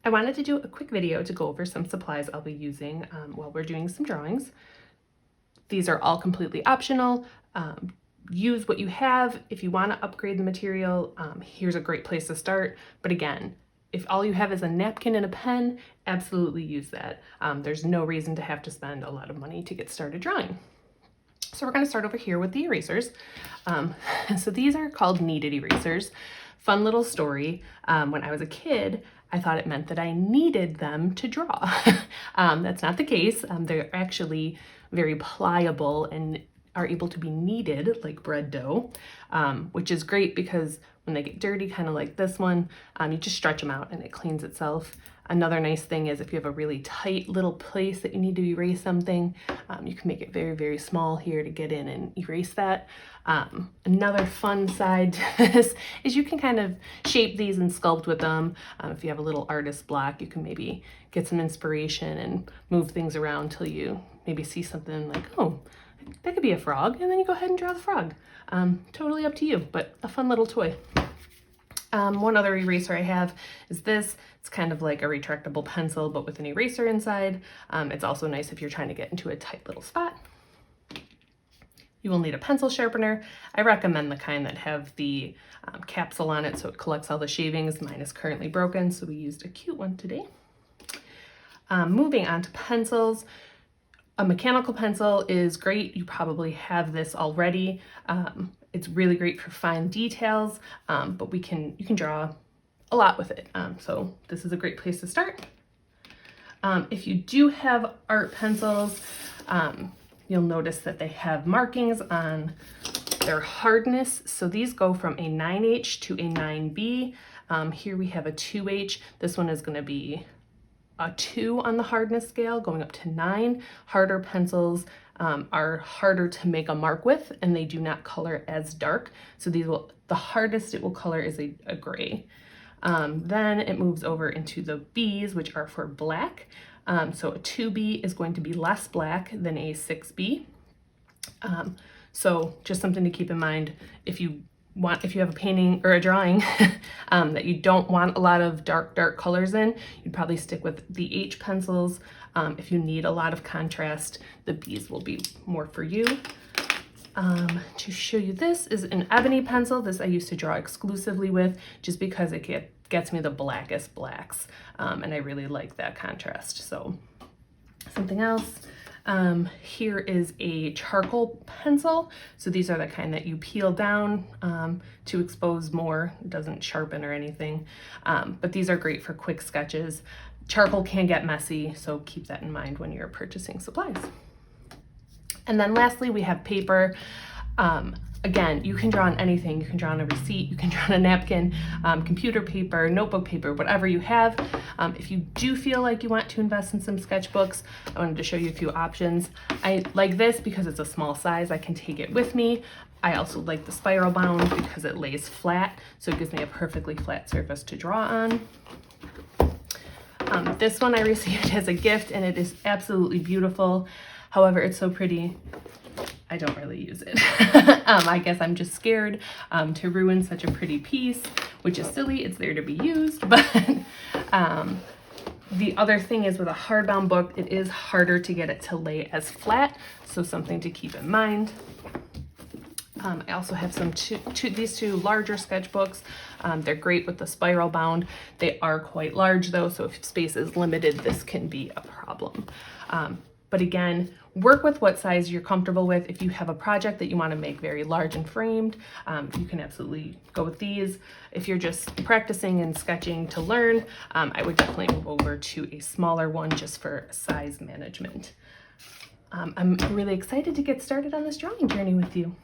I wanted to do a quick video to go over some supplies I'll be using while we're doing some drawings. These are all completely optional. Use what you have. If you want to upgrade the material, here's a great place to start. But again, if all you have is a napkin and a pen, absolutely use that. There's no reason to have to spend a lot of money to get started drawing. So we're going to start over here with the erasers. So these are called kneaded erasers. Fun little story. When I was a kid, I thought it meant that I needed them to draw. That's not the case. They're actually very pliable and are able to be kneaded like bread dough, which is great because when they get dirty, kind of like this one, you just stretch them out and it cleans itself. Another nice thing is if you have a really tight little place that you need to erase something, you can make it very, very small here to get in and erase that. Another fun side to this is you can kind of shape these and sculpt with them. If you have a little artist block, you can maybe get some inspiration and move things around till you maybe see something like, oh, that could be a frog, and then you go ahead and draw the frog. Totally up to you, but a fun little toy. One other eraser I have is this. It's kind of like a retractable pencil, but with an eraser inside. It's also nice if you're trying to get into a tight little spot. You will need a pencil sharpener. I recommend the kind that have the capsule on it so it collects all the shavings. Mine is currently broken, so we used a cute one today. Moving on to pencils. A mechanical pencil is great. You probably have this already. It's really great for fine details, but you can draw a lot with it. So this is a great place to start. If you do have art pencils, you'll notice that they have markings on their hardness. So these go from a 9H to a 9B. Here we have a 2H. This one is going to be a 2 on the hardness scale, going up to 9. Harder pencils are harder to make a mark with, and they do not color as dark. So the hardest it will color is a gray. Then it moves over into the Bs, which are for black. So a 2B is going to be less black than a 6B. So just something to keep in mind if you have a painting or a drawing that you don't want a lot of dark colors in, you'd probably stick with the H pencils. If you need a lot of contrast, the Bs will be more for you. To show you, this is an ebony pencil. This I used to draw exclusively with just because it gets me the blackest blacks, and I really like that contrast. So something else. Here is a charcoal pencil. So these are the kind that you peel down to expose more. It doesn't sharpen or anything, but these are great for quick sketches. Charcoal can get messy, so keep that in mind when you're purchasing supplies. And then lastly, we have paper. Again, you can draw on anything. You can draw on a receipt, you can draw on a napkin, computer paper, notebook paper, whatever you have. If you do feel like you want to invest in some sketchbooks, I wanted to show you a few options. I like this because it's a small size. I can take it with me. I also like the spiral bound because it lays flat, so it gives me a perfectly flat surface to draw on. This one I received as a gift, and it is absolutely beautiful. However, it's so pretty, I don't really use it. I guess I'm just scared to ruin such a pretty piece, which is silly. It's there to be used, but the other thing is with a hardbound book, it is harder to get it to lay as flat, so something to keep in mind. I also have these two larger sketchbooks. They're great with the spiral bound. They are quite large though, so if space is limited, this can be a problem. But again, work with what size you're comfortable with. If you have a project that you want to make very large and framed, you can absolutely go with these. If you're just practicing and sketching to learn, I would definitely move over to a smaller one just for size management. I'm really excited to get started on this drawing journey with you.